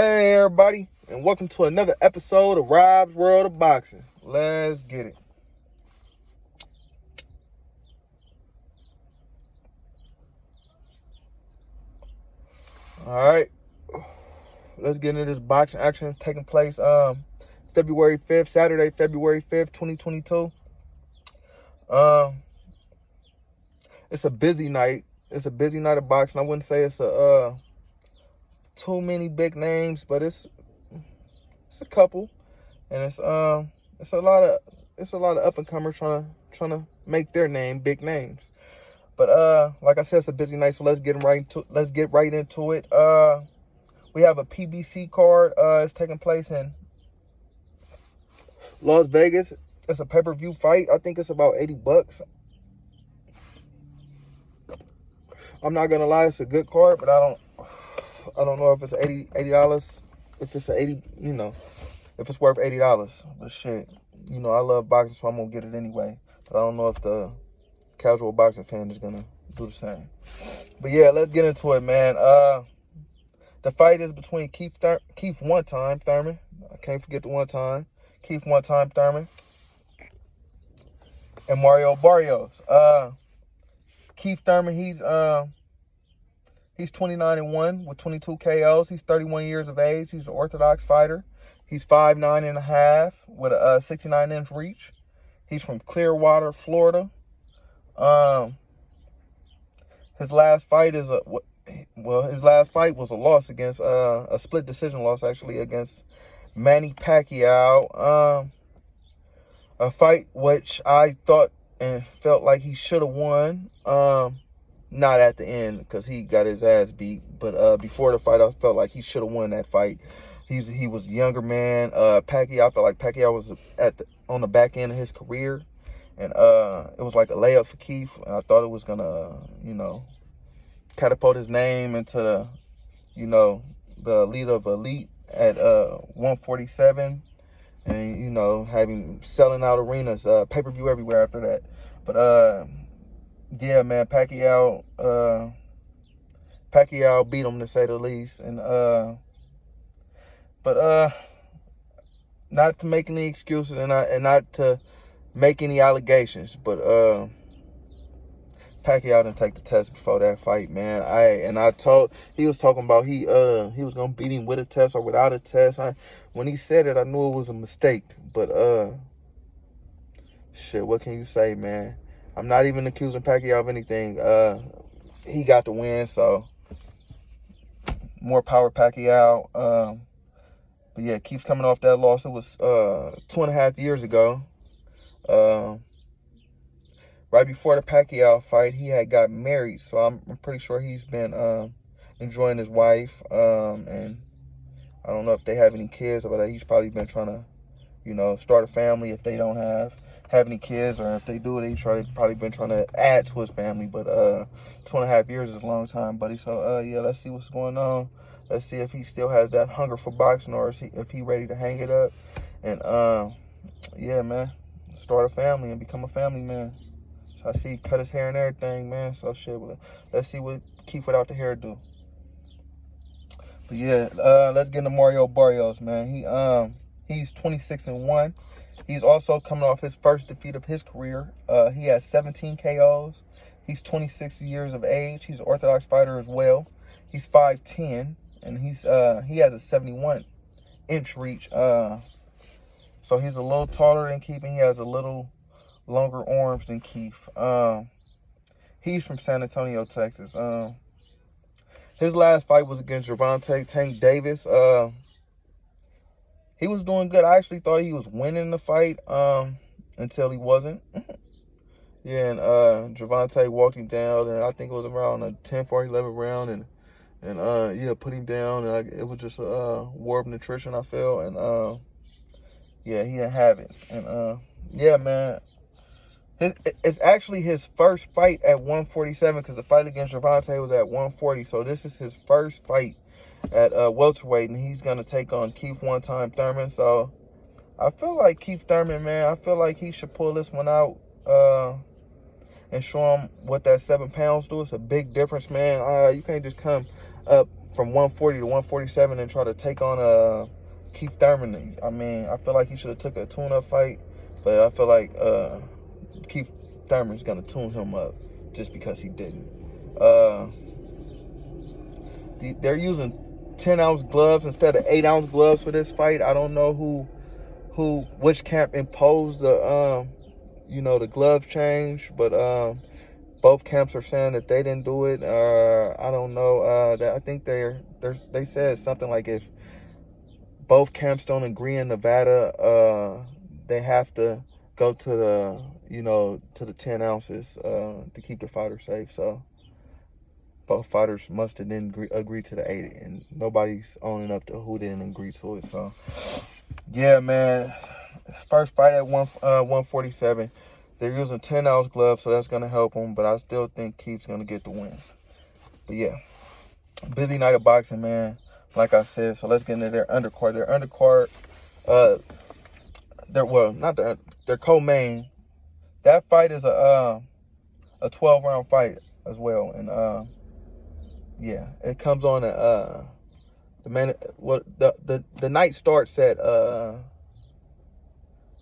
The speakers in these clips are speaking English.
Hey everybody, and welcome to another episode of Rob's World of Boxing. Let's get it. Alright, let's get into this boxing action taking place February 5th, Saturday, February 5th, 2022. It's a busy night. It's a busy night of boxing. I wouldn't say it's too many big names, but it's a couple, and it's a lot of up and comers trying to make their name big names. But like I said, it's a busy night, so let's get right into it. We have a PBC card. It's taking place in Las Vegas. It's a pay-per-view fight. I think it's about $80. I'm not gonna lie, it's a good card, but I don't know if it's $80. If it's if it's worth $80. But shit, I love boxing, so I'm gonna get it anyway. But I don't know if the casual boxing fan is gonna do the same. But yeah, let's get into it, man. The fight is between Keith one-time Thurman. I can't forget the one-time. Keith one-time Thurman and Mario Barrios. Keith Thurman, he's 29-1 with 22 KOs. He's 31 years of age. He's an orthodox fighter. He's 5'9.5" with a 69-inch reach. He's from Clearwater, Florida. His last fight was a loss against a split decision loss, actually, against Manny Pacquiao. A fight which I thought and felt like he should have won. Not at the end, because he got his ass beat. But before the fight, I felt like he should have won that fight. He was a younger man. Pacquiao, I felt like Pacquiao was on the back end of his career. And it was like a layup for Keith. And I thought it was going to, catapult his name into, the elite of elite at 147. And, have him selling out arenas, pay-per-view everywhere after that. But, yeah, man, Pacquiao beat him, to say the least. And, but not to make any excuses and not to make any allegations, but Pacquiao didn't take the test before that fight, man. He was talking about he was gonna beat him with a test or without a test. When he said it, I knew it was a mistake. But shit, what can you say, man? I'm not even accusing Pacquiao of anything. He got the win, so more power, Pacquiao. But yeah, Keith's coming off that loss. It was 2.5 years ago. Right before the Pacquiao fight, he had got married, so I'm pretty sure he's been enjoying his wife. And I don't know if they have any kids, but he's probably been trying to, start a family if they don't have any kids, or if they do, probably been trying to add to his family. But 2.5 years is a long time, buddy. So yeah, let's see what's going on. Let's see if he still has that hunger for boxing, or if he ready to hang it up. And yeah, man, start a family and become a family man. So I see he cut his hair and everything, man. So shit, let's see what Keith without the hair do. But yeah, let's get into Mario Barrios, man. He's 26-1. He's also coming off his first defeat of his career. He has 17 KOs. He's 26 years of age. He's an orthodox fighter as well. He's 5'10", and he has a 71-inch reach. So he's a little taller than Keith, and he has a little longer arms than Keith. He's from San Antonio, Texas. His last fight was against Gervonta Tank Davis. He was doing good. I actually thought he was winning the fight until he wasn't. Yeah, and Gervonta walked him down, and I think it was around the 10th or 11th round, and yeah, put him down, and it was just a war of nutrition, I feel, and yeah, he didn't have it, and yeah, man, it's actually his first fight at 147, because the fight against Gervonta was at 140, so this is his first fight at welterweight, and he's gonna take on Keith one-time Thurman. So I feel like Keith Thurman, man, I feel like he should pull this one out and show him what that 7 pounds do. It's a big difference, man. You can't just come up from 140 to 147 and try to take on Keith Thurman. I mean, I feel like he should have took a tune-up fight, but I feel like Keith Thurman's gonna tune him up just because he didn't. They're using 10-ounce gloves instead of 8-ounce gloves for this fight. I don't know which camp imposed the the glove change, but both camps are saying that they didn't do it. I don't know. I think they said something like if both camps don't agree in Nevada, they have to go to the 10 ounces to keep the fighter safe. So both fighters must have didn't agree to the 8, and nobody's owning up to who didn't agree to it. So yeah, man. First fight at 147. They're using 10-ounce gloves, so that's gonna help them. But I still think Keith's gonna get the win. But yeah, busy night of boxing, man. Like I said, so let's get into their undercard. Their co-main. That fight is a 12-round fight as well, and yeah, it comes on at the night starts at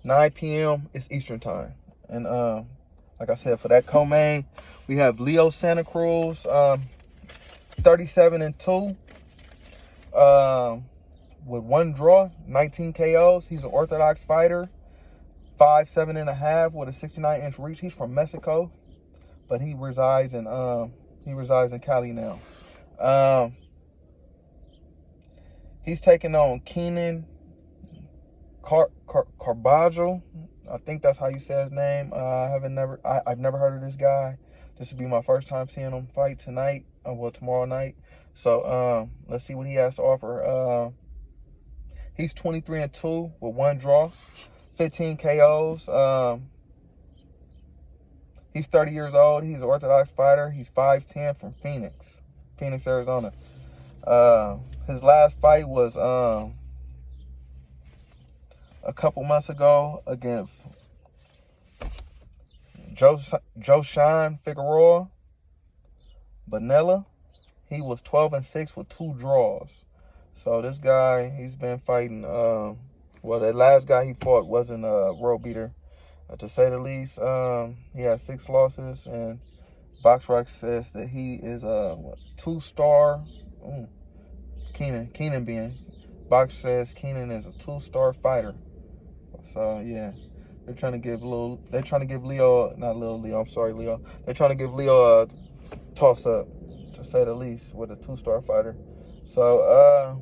9 p.m. It's Eastern time, and like I said, for that co-main, we have Leo Santa Cruz, 37-2. With 1 draw, 19 KOs. He's an orthodox fighter, 5'7.5" with a 69-inch reach. He's from Mexico, but he resides in Cali now. He's taking on Keenan Carballo. I think that's how you say his name. I've never heard of this guy. This will be my first time seeing him fight tonight. Tomorrow night. So let's see what he has to offer. He's 23-2 with 1 draw, 15 KOs. He's 30 years old. He's an orthodox fighter. He's 5'10" from Phoenix, Arizona. His last fight was a couple months ago against Joshan Figueroa Bonella. He was 12-6 with 2 draws. So this guy, he's been fighting. The last guy he fought wasn't a world beater, to say the least. He has 6 losses, and BoxRec says that he is a 2-star. Keenan being. Box says Keenan is a 2-star fighter. So yeah, they're trying to give Leo. They're trying to give Leo a toss up, to say the least, with a 2-star fighter. So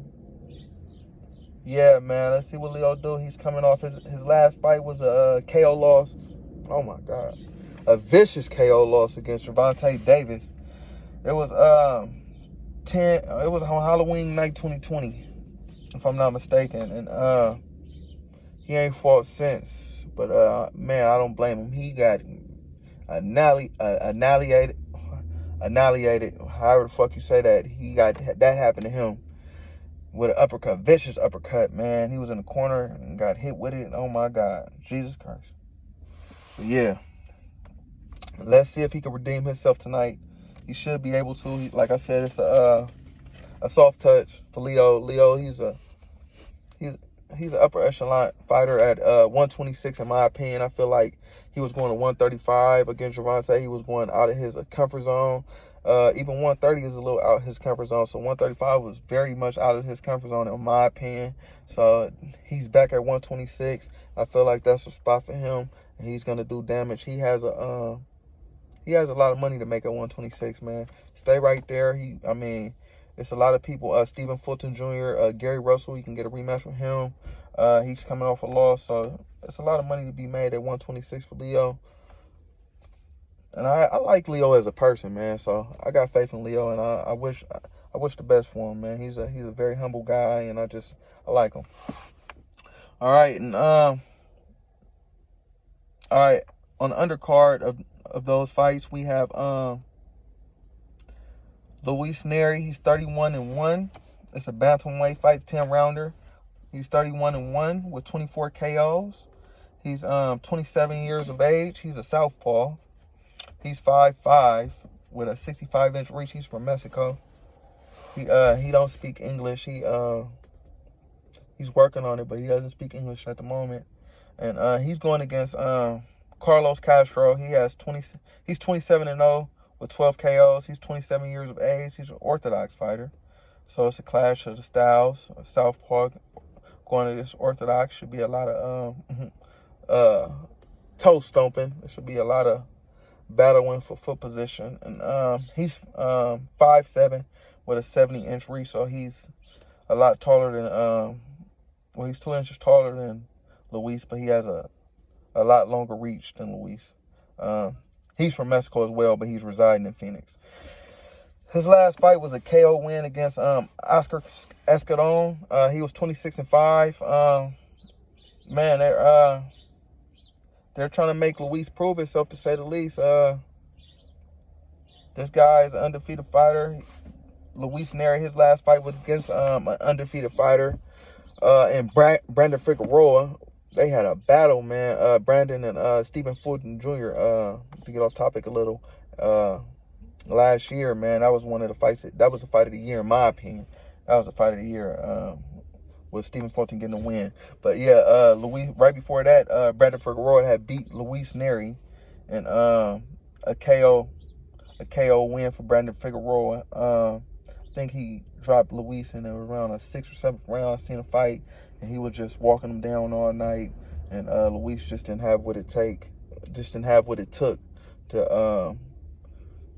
yeah, man, let's see what Leo do. He's coming off his last fight was a KO loss. Oh my God, a vicious KO loss against Gervonta Davis. It was It was on Halloween night 2020, if I'm not mistaken, and he ain't fought since. But man, I don't blame him. He got annihilated. However the fuck you say that. That happened to him with an uppercut, vicious uppercut. Man, he was in the corner and got hit with it. Oh my God, Jesus Christ. But yeah, let's see if he can redeem himself tonight. He should be able to. Like I said, it's a soft touch for Leo. Leo, he's an upper echelon fighter at 126, in my opinion. I feel like he was going to 135 against Gervonta. He was going out of his comfort zone. Even 130 is a little out of his comfort zone. So 135 was very much out of his comfort zone, in my opinion. So he's back at 126. I feel like that's a spot for him, and he's gonna do damage. He has a lot of money to make at 126, man. Stay right there. It's a lot of people. Stephen Fulton Jr., Gary Russell, you can get a rematch with him. He's coming off a loss, so it's a lot of money to be made at 126 for Leo. And I like Leo as a person, man. So I got faith in Leo, and I wish the best for him, man. He's a very humble guy, and I like him. All right, and all right, on the undercard of those fights, we have Louise Neary. He's 31-1. It's a bantamweight fight, 10-rounder. He's 31-1 with 24 KOs. He's 27 years of age. He's a southpaw. He's 5'5" with a 65-inch reach. He's from Mexico. He don't speak English. He's working on it, but he doesn't speak English at the moment. And he's going against Carlos Castro. He's 27-0 with 12 KOs. He's 27 years of age. He's an orthodox fighter. So it's a clash of the styles. Southpaw going against orthodox. Should be a lot of toe stomping. There should be a lot of battling for foot position. And he's 5'7" with a 70-inch reach. So he's a lot taller than well, he's 2 inches taller than Louise, but he has a lot longer reach than Louise. He's from Mexico as well, but he's residing in Phoenix. His last fight was a KO win against Oscar Escadon. He was 26-5. Man, they're trying to make Louise prove himself, to say the least. This guy is an undefeated fighter. Louise Neary, his last fight was against an undefeated fighter. And Brandon Figueroa. They had a battle, man. Brandon and Stephen Fulton Jr., to get off topic a little, last year, man, that was one of the fights. That was the fight of the year, in my opinion. That was the fight of the year, with Stephen Fulton getting the win. But yeah, Louise, right before that, Brandon Figueroa had beat Louise Neary, and a KO win for Brandon Figueroa. I think he dropped Louise in around a 6th or 7th round. I seen a fight, and he was just walking him down all night, and Louise just didn't have what it took to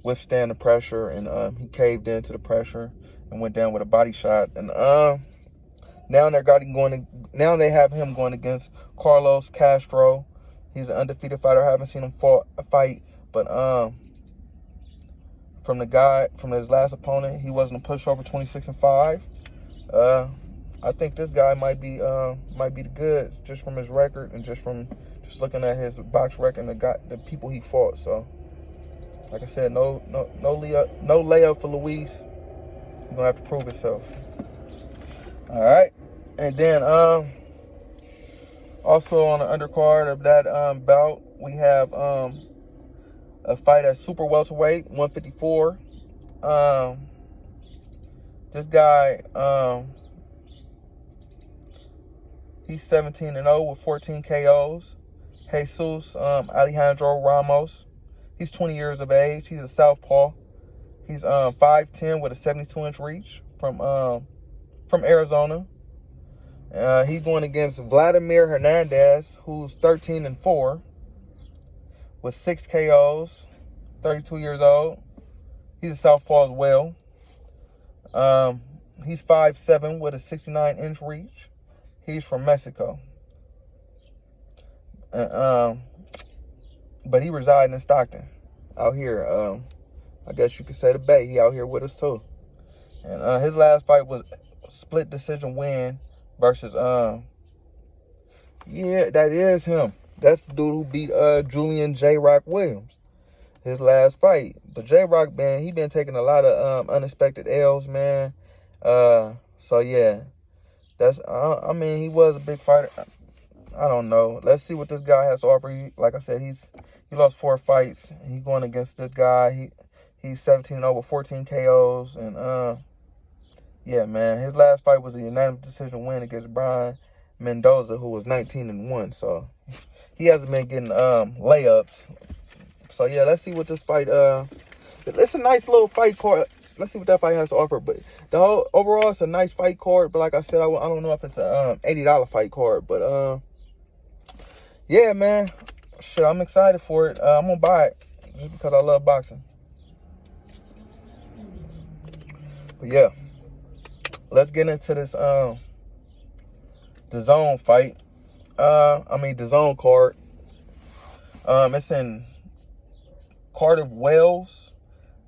withstand the pressure, and he caved into the pressure and went down with a body shot. And now they have him going against Carlos Castro. He's an undefeated fighter. I haven't seen him fight, but from his last opponent, he wasn't a pushover, 26-5. I think this guy might be the goods, just from his record and just looking at his box record and the people he fought. So, like I said, no layup for Louise. He's gonna have to prove himself. All right, and then also on the undercard of that bout, we have a fight at super welterweight, 154. This guy, he's 17-0 with 14 KOs. Jesus Alejandro Ramos. He's 20 years of age. He's a southpaw. He's 5'10" with a 72-inch reach from Arizona. He's going against Vladimir Hernandez, who's 13-4 with 6 KOs, 32 years old. He's a southpaw as well. He's 5'7" with a 69-inch reach. He's from Mexico. But he resides in Stockton, out here. I guess you could say the Bay. He out here with us too. And his last fight was a split decision win versus yeah, that is him. That's the dude who beat Julian J. Rock Williams, his last fight. But J. Rock, man, he been taking a lot of unexpected L's, man. So yeah, I mean, he was a big fighter. I don't know. Let's see what this guy has to offer. Like I said, he lost 4 fights. He's going against this guy. He's 17-0 with 14 KOs. And yeah, man, his last fight was a unanimous decision win against Brian Mendoza, who was 19-1. So he hasn't been getting layups. So yeah, let's see what this fight. It's a nice little fight card. Let's see what that fight has to offer. But overall, it's a nice fight card. But like I said, I don't know if it's a $80 fight card. But yeah, man, shit, I'm excited for it. I'm gonna buy it just because I love boxing. But yeah, let's get into this the zone fight. The zone card. It's in Cardiff, Wales.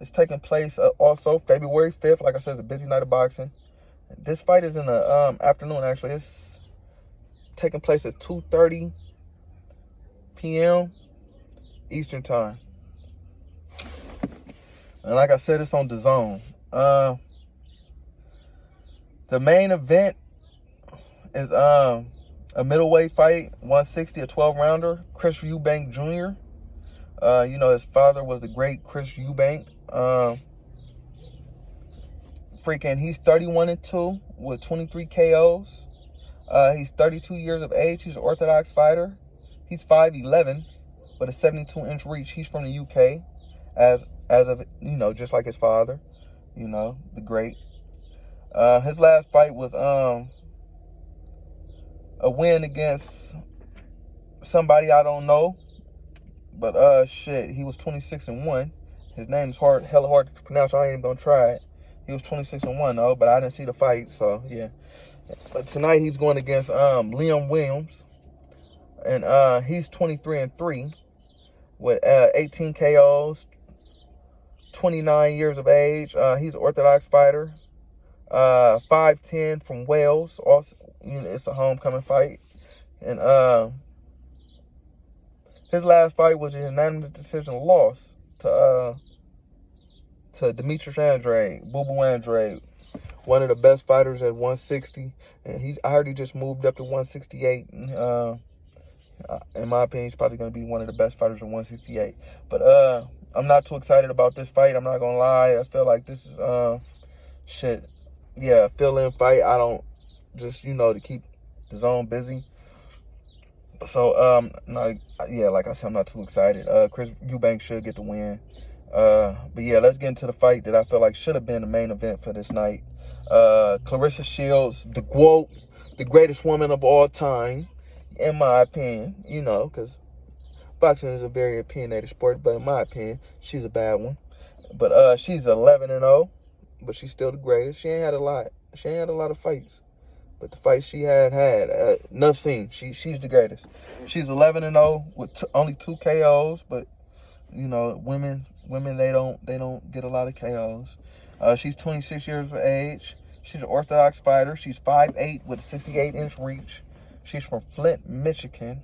It's taking place also February 5th. Like I said, it's a busy night of boxing. This fight is in the afternoon, actually. It's taking place at 2:30 p.m. Eastern Time. And like I said, it's on the zone. The main event is a middleweight fight, 160, a 12-rounder. Chris Eubank Jr. His father was the great Chris Eubank. freaking, he's 31-2 with 23 KOs. He's 32 years of age. He's an Orthodox fighter. He's 5'11", with a 72-inch reach. He's from the UK, as of, you know, just like his father, you know, the great. His last fight was a win against somebody I don't know, but shit, he was 26-1. His name's hella hard to pronounce. So I ain't even gonna try it. He was 26-1 though, but I didn't see the fight, so yeah. But tonight he's going against Liam Williams, and he's 23-3 with 18 KOs, 29 years of age. He's an Orthodox fighter, 5'10", from Wales. Also, you know, it's a homecoming fight, and his last fight was a unanimous decision loss to Demetrius Andrade, Boo Boo Andrade, one of the best fighters at 160, and I heard he just moved up to 168. And, in my opinion, he's probably going to be one of the best fighters at 168. But I'm not too excited about this fight. I'm not going to lie. I feel like this is shit. Yeah, fill-in fight. I don't just, you know, to keep the zone busy. So yeah, like I said, I'm not too excited. Chris Eubank should get the win. But yeah, let's get into the fight that I feel like should have been the main event for this night. Clarissa Shields, the GOAT, the greatest woman of all time, in my opinion, you know, because boxing is a very opinionated sport, but in my opinion, she's a bad one. But she's 11-0, but she's still the greatest. She ain't had a lot. She ain't had a lot of fights. But the fights she had, enough seen. She's the greatest. She's 11-0 with only 2 KOs, but you know, women they don't get a lot of KOs. She's 26 years of age. She's an Orthodox fighter. She's 5'8" with a 68-inch reach. She's from Flint, Michigan.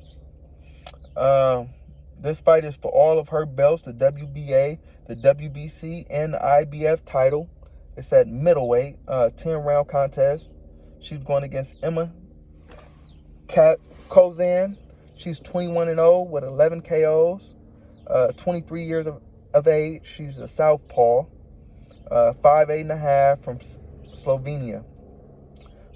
This fight is for all of her belts, the WBA, the WBC, and the IBF title. It's at middleweight, 10-round contest. She's going against Emma Kozan. She's 21-0 with 11 KOs. 23 years of age. She's a southpaw. 5'8.5" from Slovenia.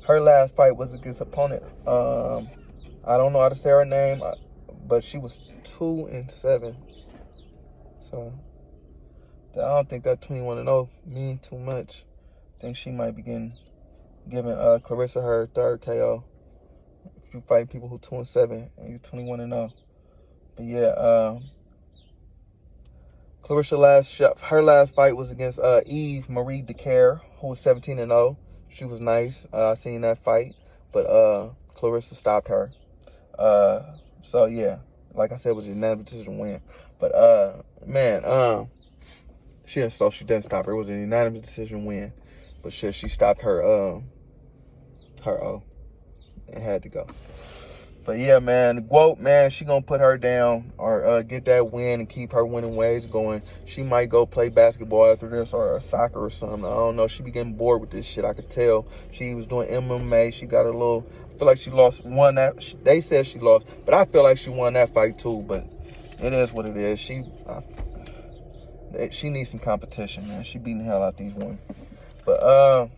Her last fight was against opponent. I don't know how to say her name, but she was 2-7. So I don't think that 21-0 means too much. I think she might be giving Clarissa her third KO. If you fight people who 2-7 and you're 21-0. But yeah, Clarissa her last fight was against Eve Marie DeCare, who was 17-0. She was nice. I seen that fight, but Clarissa stopped her. So yeah, like I said, it was a unanimous decision win. But man, she didn't stop her. It was a unanimous decision win. But shit, she stopped her and had to go. But yeah, man, the GOAT, man, she gonna put her down or get that win and keep her winning ways going. She might go play basketball after this or soccer or something. I don't know. She be getting bored with this shit. I could tell. She was doing MMA. She got a little. I feel like she won that. They said she lost, but I feel like she won that fight too. But it is what it is. She needs some competition, man. She beating the hell out these women. But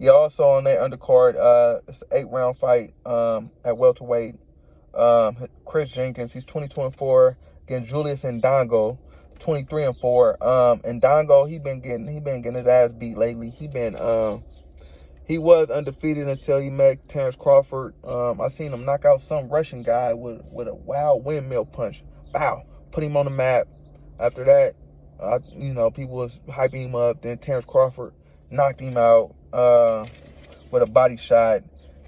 yeah, also on that undercard, it's an 8-round fight at welterweight. Chris Jenkins, he's 22-4 against Julius Ndongo, 23-4. Ndongo, he been getting his ass beat lately. He was undefeated until he met Terrence Crawford. I seen him knock out some Russian guy with a wild windmill punch. Bow, put him on the map. After that, you know, people was hyping him up. Then Terrence Crawford knocked him out with a body shot,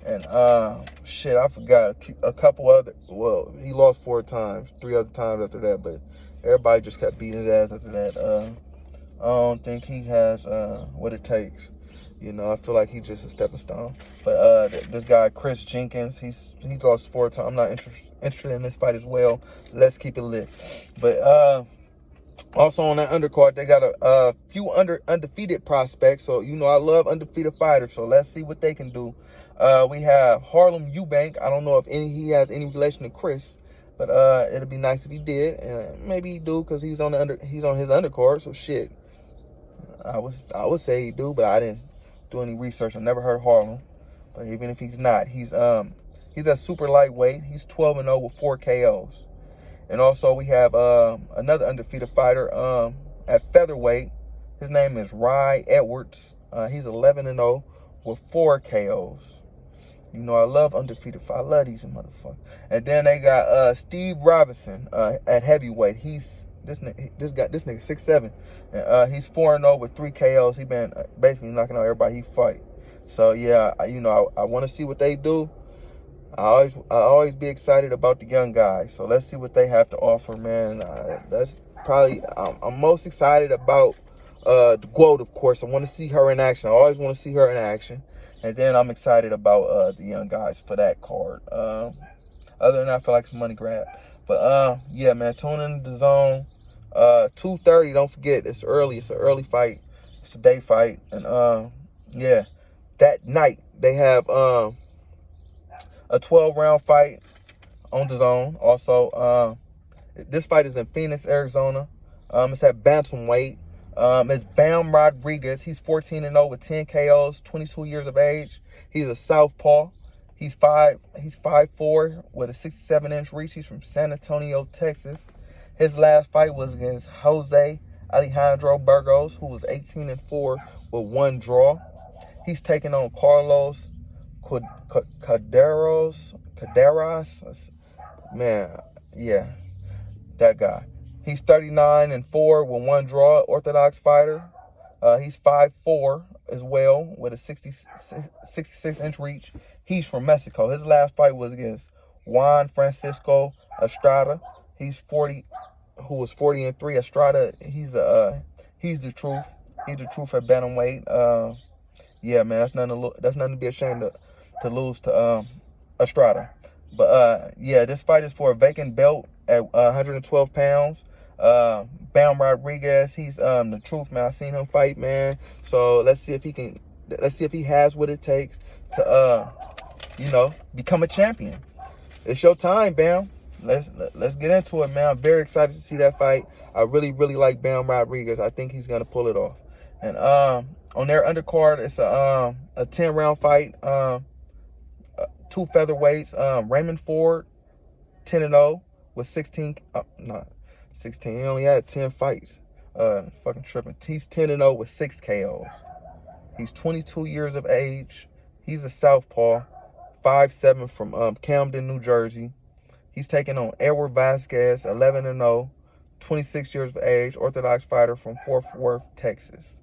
and shit, I forgot a couple other. Well, he lost 4 times, 3 other times after that, but everybody just kept beating his ass after that. I don't think he has what it takes. You know, I feel like he's just a stepping stone. But this guy Chris Jenkins, he's lost 4 times. I'm not interested in this fight as well. Let's keep it lit. But also on that undercard, they got a few undefeated prospects. So, you know, I love undefeated fighters. So let's see what they can do. We have Harlem Eubank. I don't know if he has any relation to Chris, but it'd be nice if he did. And maybe he do because he's on his undercard. So shit, I would say he do, but I didn't do any research. I never heard of Harlem. But even if he's not, he's at super lightweight. He's 12-0 with 4 KOs. And also we have another undefeated fighter at featherweight. His name is Rye Edwards. He's 11-0 with 4 KOs. You know, I love undefeated fight. I love these motherfuckers. And then they got Steve Robinson at heavyweight. This nigga 6'7", and he's 4-0 with 3 KOs. He been basically knocking out everybody he fight. So yeah, I want to see what they do. I always be excited about the young guys. So let's see what they have to offer, man. That's probably I'm most excited about the GOAT, of course. I want to see her in action. I always want to see her in action. And then I'm excited about the young guys for that card. Other than that, I feel like it's a money grab. But yeah, man, tune in to the zone. 2:30. Don't forget, it's early. It's an early fight. It's a day fight. And yeah, that night they have a 12-round fight on the zone. Also, this fight is in Phoenix, Arizona. It's at bantamweight. It's Bam Rodriguez. He's 14-0 with 10 KOs, 22 years of age. He's a southpaw. He's 5'4" with a 67-inch reach. He's from San Antonio, Texas. His last fight was against Jose Alejandro Barrios, who was 18-4 with 1 draw. He's taking on Carlos Caderas. Man, yeah, that guy. He's 39-4 with 1 draw, orthodox fighter. He's 5'4" as well with a 66-inch reach. He's from Mexico. His last fight was against Juan Francisco Estrada. Who was 40-3. Estrada, he's the truth. He's the truth at bantamweight. Yeah, man, that's nothing to be ashamed to lose to Estrada. But yeah, this fight is for a vacant belt at 112 pounds. Bam Rodriguez, he's the truth, man. I seen him fight, man. So let's see if he has what it takes to become a champion. It's your time, Bam. Let's get into it, man. I'm very excited to see that fight. I really, really like Bam Rodriguez. I think he's gonna pull it off. And on their undercard, it's a 10-round fight. 2 featherweights. Raymond Ford, 10-0 with 16. Not 16. He only had 10 fights. Fucking tripping. He's 10-0 with 6 KOs. He's 22 years of age. He's a southpaw, 5'7" from Camden, New Jersey. He's taking on Edward Vasquez, 11-0, 26 years of age, orthodox fighter from Fort Worth, Texas.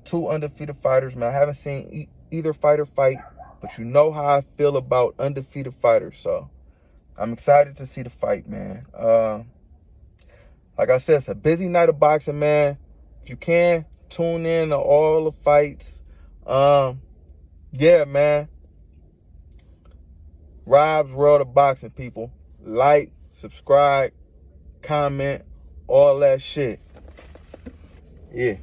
2 undefeated fighters, man. I haven't seen either fighter fight, but you know how I feel about undefeated fighters. So I'm excited to see the fight, man. Like I said, it's a busy night of boxing, man. If you can, tune in to all the fights. Yeah, man. Rob's World of Boxing, people. Like, subscribe, comment, all that shit. Yeah.